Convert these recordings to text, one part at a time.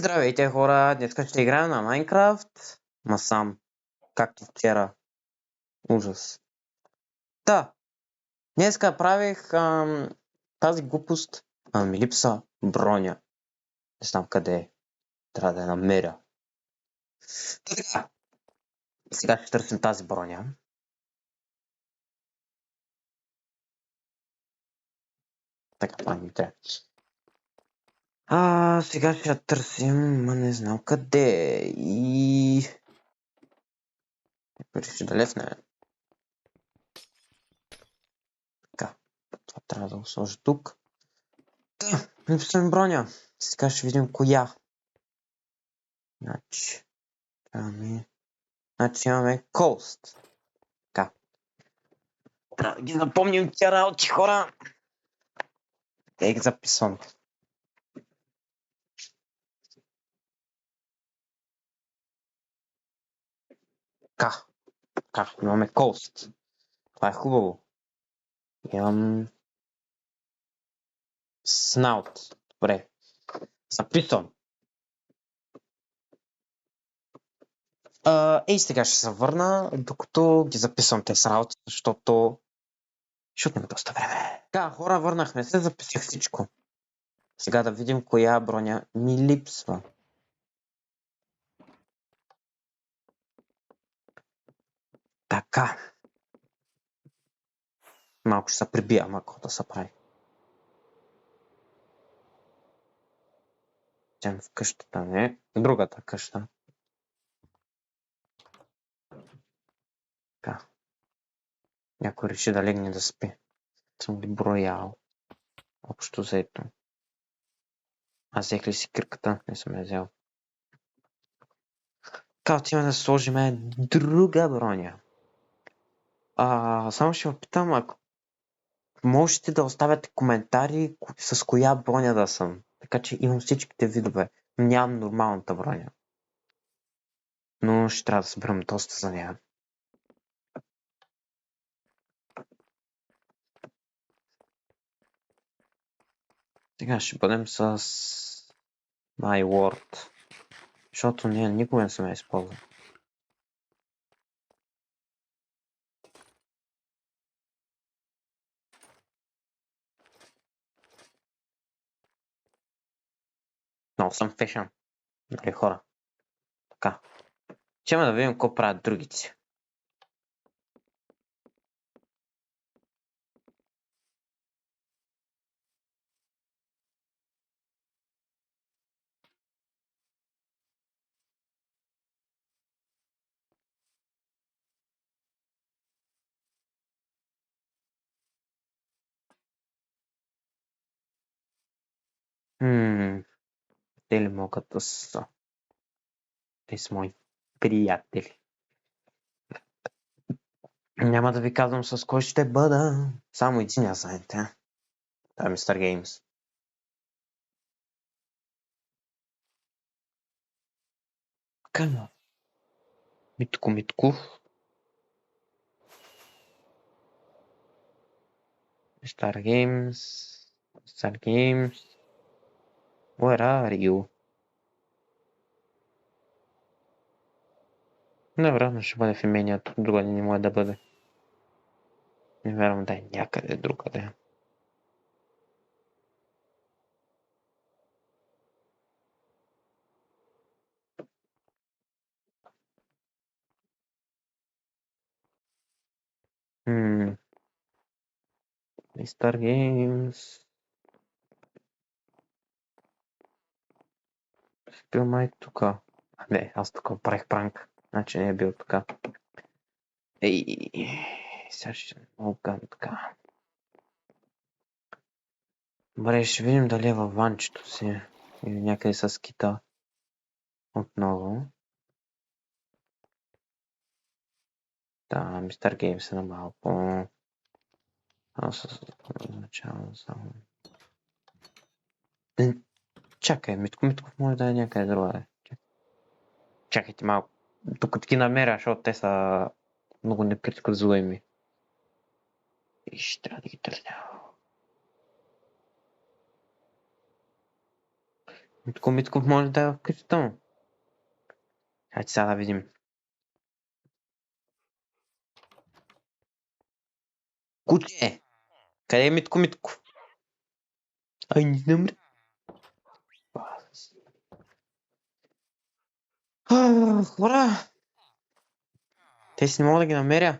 Здравейте хора, днес ще играем на Майнкрафт, ма сам, както вчера. Ужас. Та, днеска правих тази глупост, ми липса броня. Не знам къде е. Трябва да я намеря. Така, сега ще търсим тази броня. Така, това ми трябва. Сега ще я търсим, ма не знам къде е. И... Ще да лесне. Така, това трябва да го сложа тук. Та, липсваме броня. Сега ще видим коя. Значи имаме Coast. Така. Трябва да ги напомним тя работи, хора. Те ги записвам. Така. Имаме Coast. Това е хубаво. Имам Snout. Добре. Записвам. Сега ще се върна, докато ги записвам те с работи, защото не доста време. Така, хора, върнахме се, записах всичко. Сега да видим коя броня ми липсва. Така. Малко ще се прибия, ако да се прави. Тям в къщата, не. Другата къща. Така. Някой реши да легне да спи. Съм ли броял? Общо взето. Аз взех ли си кирката? Не съм я взел. Така, отиваме да сложим друга броня. Само ще ме питам, ако можете да оставяте коментари с коя броня да съм. Така че имам всичките видове. Нямам нормалната броня. Но ще трябва да съберем доста за нея. Сега ще бъдем с My Word. Защото никога не съм я използвал. Много съм фешън. Нали, хора? Така. Чема да видим какво правят другите. Те ли могат да са? Те са мои приятели. Няма да ви казвам с кой ще бъда. Само един я знаете. Това е Mr. Games. Така. Митко. Mr. Games. Where are you? Най-вероятно ще бъде в имението. Друга не може да бъде. Не вярвам да е някъде другаде. Mr. Games. Бил май тука. Не, аз тук правих пранк. Значи не е бил тука. Сега ще мога така. Добре, ще видим дали е във ванчето си. Или някъде с кита. Отново. Да, Мистер Геймс е на малко. Аз означавам само. Чакай, Митко може да е някъде друга. Чакайте малко. Докато ги намеря, защото те са много непредсказуеми. И ще трябва да ги търся. Митко Митков може да е в къщата му. Хайде сега да видим. Куче! Къде е Митко Митков? Ай, не намри. Хора! Те си не мога да ги намеря.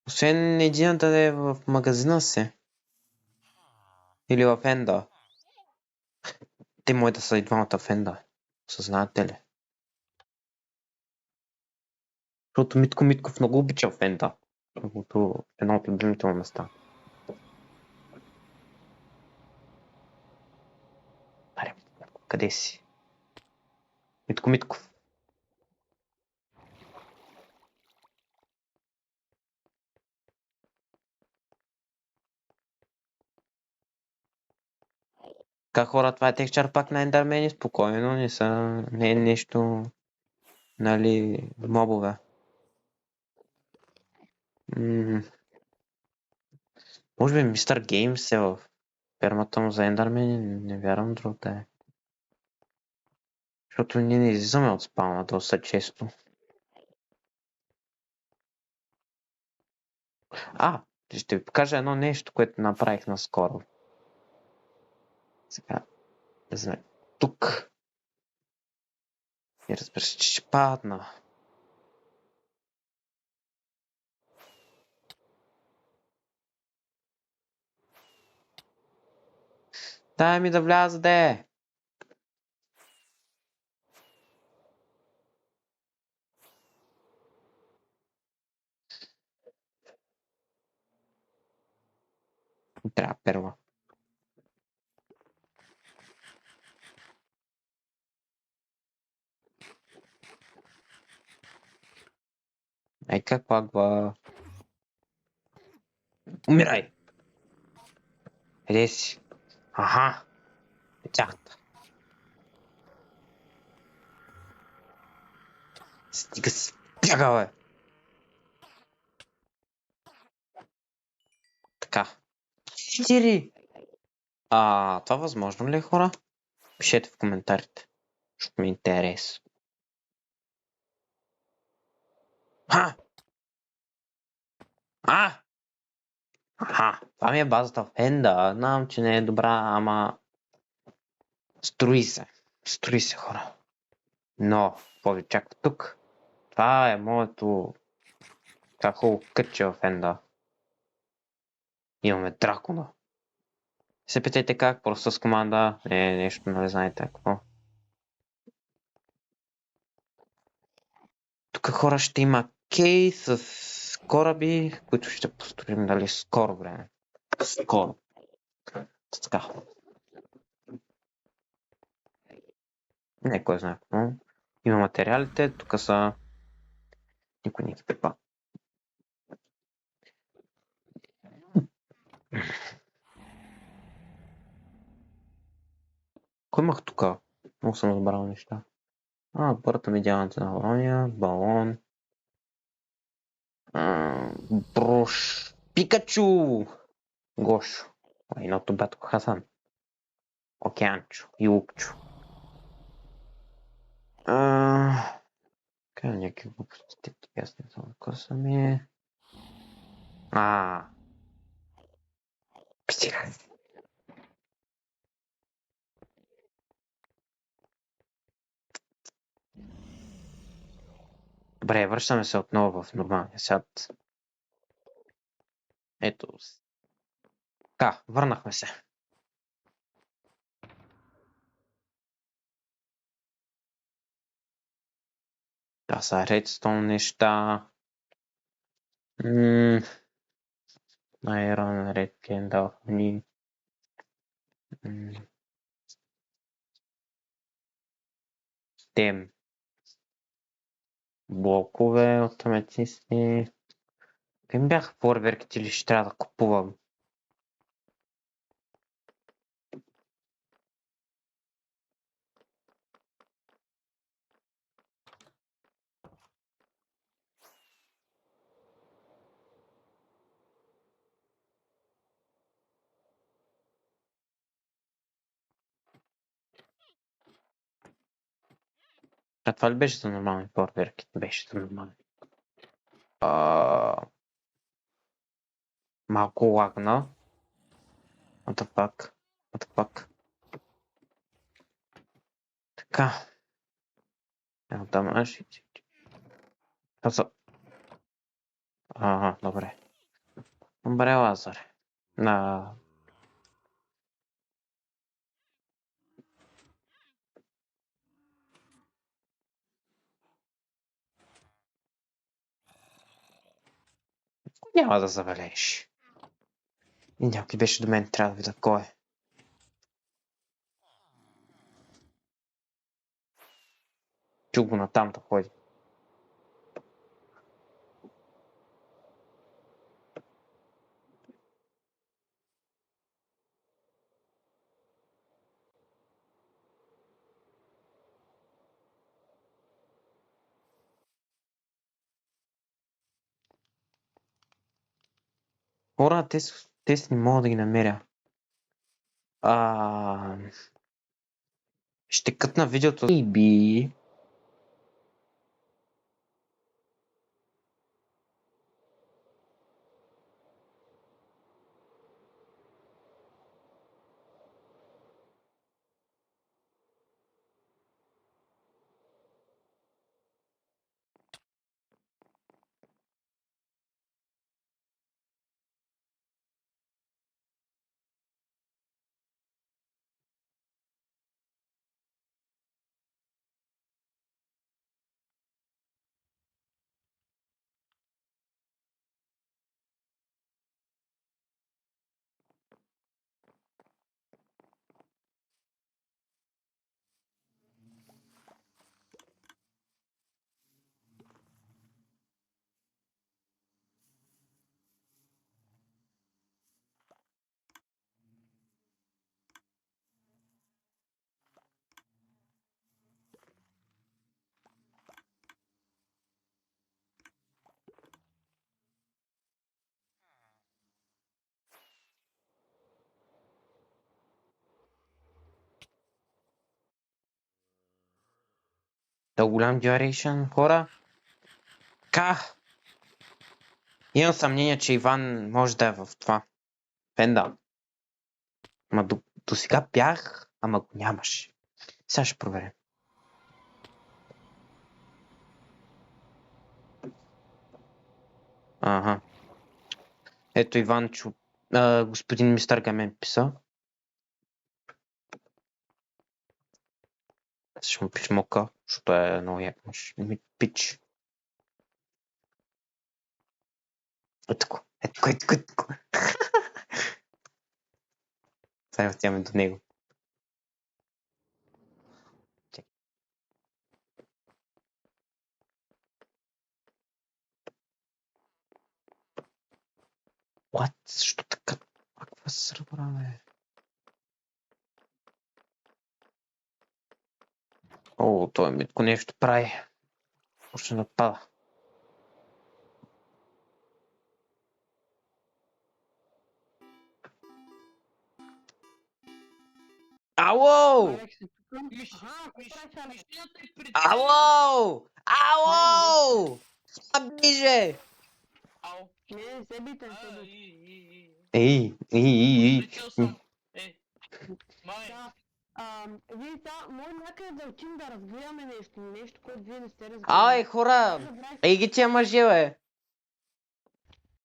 Освен едината да е в магазина си. Или в Енда. Те може да са и двамата в Енда. Съзнаете ли? Защото Митко Митков много обича в Енда. Едно от любимите му места. Аре, къде си? Митко Митков. Как хора, това е текчар пак на ендърмени, спокойно, не е нещо, нали, мобове. Може би Мистер Геймс е в фермата му за ендърмени, не вярвам друг да е. Защото ние не излизаме от спална доста често. Ще ви покажа едно нещо, което направих наскоро. Сега, да знае, тук. И разбира се, че ще падна. Дай ми да вляза, де! Трябва перла. Ай, как пагва? Умирай! Къде си? Аха! Печахта. Стига си бяга, бе! Така. 4! Това възможно ли е, хора? Пишете в коментарите. Защото ми е интерес. Това ми е базата в Енда. Знам, че не е добра, ама... Строи се, хора. Но, какво ви чаква тук? Това е моето... Така хубаво кътче в Енда. Имаме дракона. Се питайте как, просто с команда. Нещо, нали знаете какво. Тук хора ще има кей с кораби, които ще построим, дали скоро време. Скоро. Така. Не, кой знае какво. Има материалите, тук са... Никой не ги пипа. Кой имах тук? Много съм разбрал неща. Първата медианата на Ворония, балон. Брош. Пикачу! Гошо. Едното батко Хасан. Океанчо. Юлкчо. Къде някакви глупости, тип, аз не знам какво са ми. Писира. Добре, връщаме се отново в нормалния свят. Ето. Така, върнахме се. Това са редстоун неща. Iron, Red Candle, ни. Тем. Блокове от аметисти. Къде бяха фойерверките или ще трябва да купувам? А това ли беше за нормални проверки? Беше за нормални. Малко лагна. What the fuck? What the fuck? Така. Evo tamo naši. Aha, dobre. Dobre, Lazar. Na... Няма да завалеш. И някой беше до мен, трябва да видя кой е. Чу го натам да ходи. Хора, те си не мога да ги намеря. Ще кътна видеото. Maybe. То голям duration, хора. Имам съмнение, че Иван може да е в това. Пенда. Ама до сега бях, ама го нямаше. Сега ще проверим. Ага. Ето Иванчо. Господин мистер Гамен писа. Ще му пишмока, защото е много як мъж. Пич. Ето го. Сега отиваме до него. What? Защо така? Каква сръбра, бе? О, той Митко нещо прави. Ще напада. Ало! Ало! Ало! Ближе! Не, се бите. Ей. Май. Вие сега, може някъде да отидем да разгледаме нещо, което вие не сте разгледали. Ай, хора! Ей ги тия мъже, бе!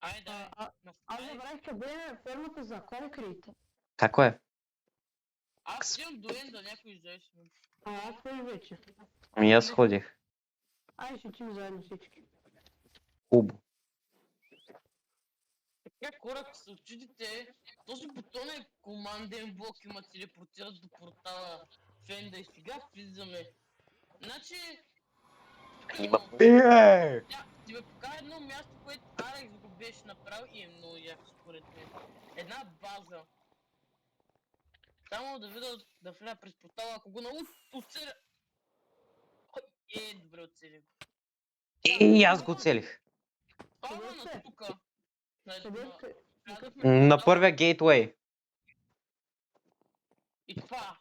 Айде, аз забравих къде е фермата за конкрит. Како е? Аз имам до Енда някой излез. Аз ходих вече. Ами аз ходих. Айде ще отидем заедно всички. Хубаво. Така хора, ако се очудите, този бутон е команден блок и ма телепортират до портала в Енда и сега влизаме. Значи... Има пие! Ти ме покажа едно място, което Алекс го беше направил и е много яко според мен. Една база. Само да видя да влея през портала, ако го оцеля. Добре оцелих. И аз го целих. Това на тука. На първия гейтвей. И това.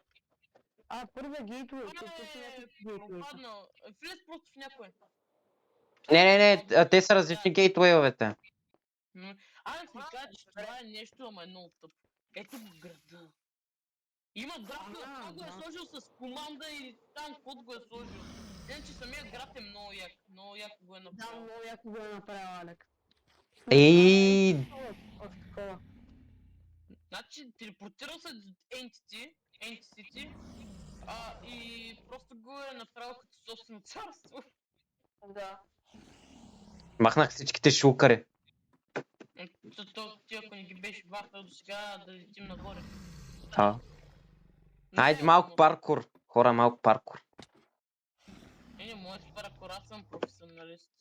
Първия гейтвей, те са някакви гейтвей. Пропаднал. Влез просто в някой. Не, те са различни гейтвейовете. Алекс ми каза, че това е нещо, ама е много тъпо. Ето го града. Има град, това го е сложил с команда и там каквото го е сложил. Иначе самия град е много яко го е Да, направил. много яко го е направил Алекс. Ей, Такова. Значи, телепортирал се Entity, и просто го е направил като собствено царство. Да. махнах всичките шулкари. Ти ако не ги беше бахнал до сега да летим нагоре. А. Айде Не, малко паркур. Хора, малко паркур. Не, моят паркур, аз съм професионалист.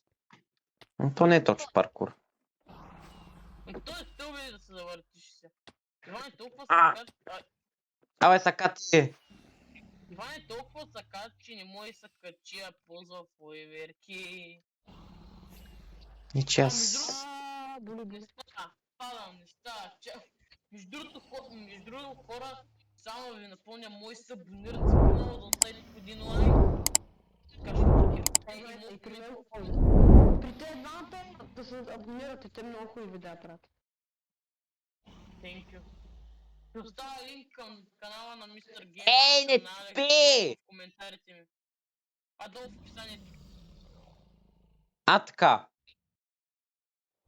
Но то не е точно паркур. Той е стълбе да се завъртиш се. Иван е толкова А. сакат, Абе, сакати. Иван е толкова сакат, че не може да се качи, а ползва фойверки. И че аз... Боли. Не става, падам, не става. Между другото хора, само да ви напомня, мои са абонират се много да оставите по един лайк. Така ще При те двамата да се абонирате, те много хубави видеа правят. Thank you. Оставя линк към канала на Мистер Гейм. Ей, не спи! В коментарите ми. Долу в описанието. А, така.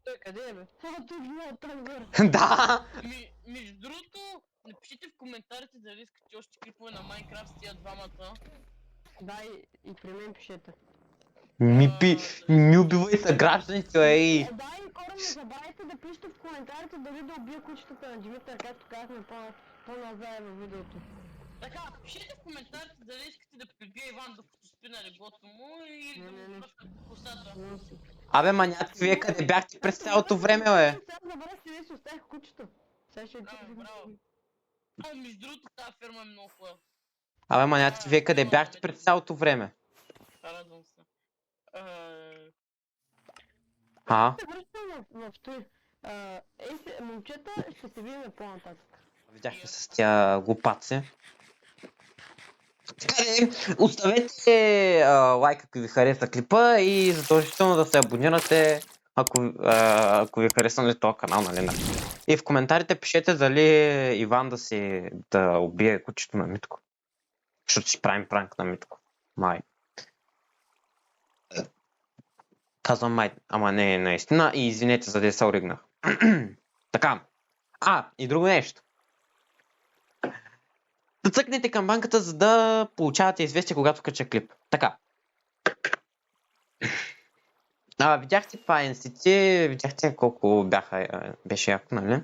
Той къде е, бе? Тук много там горе. Да! Между другото, напишите в коментарите дали искате още клипове на Майнкрафт с тия двамата. Да, и при мен пишете. Не убивай съгражданите, ей! Да, и хора, не забравяйте да пишете в коментарите дали да убия кучетата на Димитър, както казахме по-назад във видеото. Така, пишете в коментарите дали искате да прибия Иван докато спи на леглото му или да му пръскат косата. Абе, маняци, вие къде бяхте през цялото време, бе? Сега забравя си, си оставих кучето. Сега ще Браво. Между другото, тази ферма е много хубава. Абе, маняци, вие къде бяхте през цялото време? Радвам се. А? се връщам в той. Момчета, ще се видим по-нататък. Видяхте с тя глупаци. Така ли, оставете лайк, ако ви хареса клипа и задължително да се абонирате, ако ви хареса нали, този канал, нали? И в коментарите пишете дали Иван да убие кучето на Митко. Защото си правим пранк на Митко. Май. Казвам май, ама не е наистина и извинете за да се оригнах. Така. И друго нещо. Да цъкнете камбанката, за да получавате известие, когато кача клип. Така. Видяхте това NCT, видяхте колко беше яко, нали?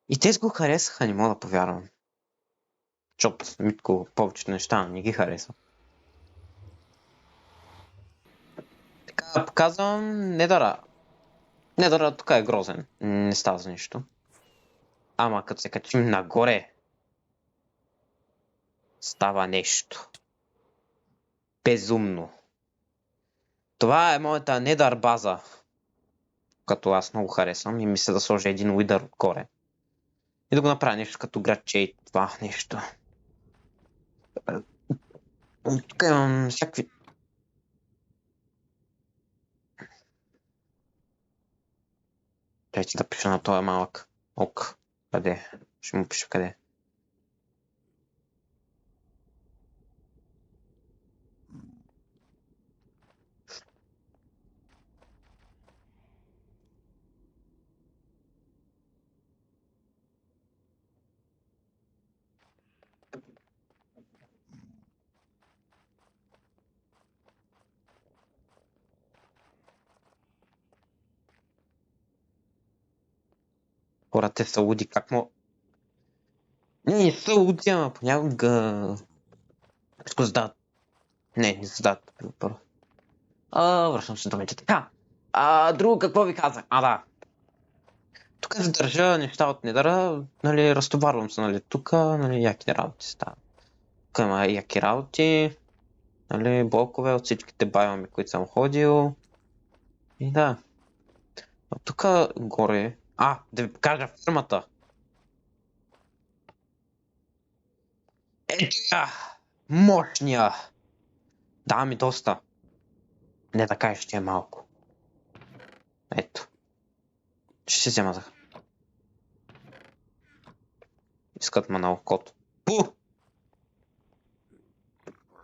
И те го харесаха, не мога да повярвам. Защото Митко повечето неща не ги хареса. Така, показвам Недъра. Недъра тук е грозен, не става за нищо. Ама като се качим нагоре, става нещо. Безумно. Това е моята Недър база, като аз много харесвам и мисля да сложа един уидър отгоре. И да го направя нещо като градче и това нещо. Тук имам всякакви... Чайте да пиша на този малък. Ок. Къде? Ще му пиша къде. Хората са луди, как му... Не са луди, ама понякога... Всичко задават. Не задават първо. Връщам се думите. Така. Друго какво ви казах? Да. Тук задържа неща от Недъра, нали, разтоварвам се, нали, тук, нали, яки работи става. Тук има яки работи, нали, блокове от всичките байоми, които съм ходил. И да. Тук горе... Да ви покажа фермата. Ето я! Мощния! Да, ми доста. Не да кажеш, че е малко. Ето. Ще си взема за... Искат ма на окото. Пу!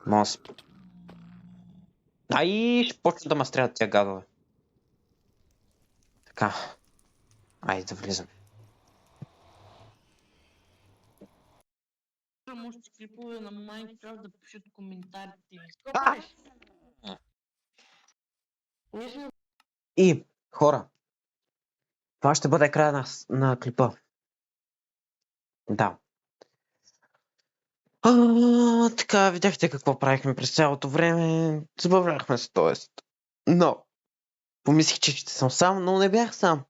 Може. Ай, ще почна да ме стрелят тия гадове. Така. Айде да влизам. Още клипове на Майнкрафт да пишат коментарите ми. Какво правиш? Ние сме... И, хора. Това ще бъде края на клипа. Да. Така, видяхте какво правихме през цялото време. Забавлявахме се, т.е. Но, помислих, че ще съм сам, но не бях сам.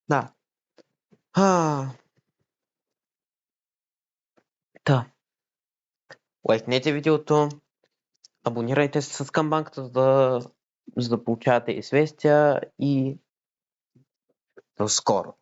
Да. Да. Лайкнете видеото, абонирайте се с камбанката, за да получавате известия и до скоро.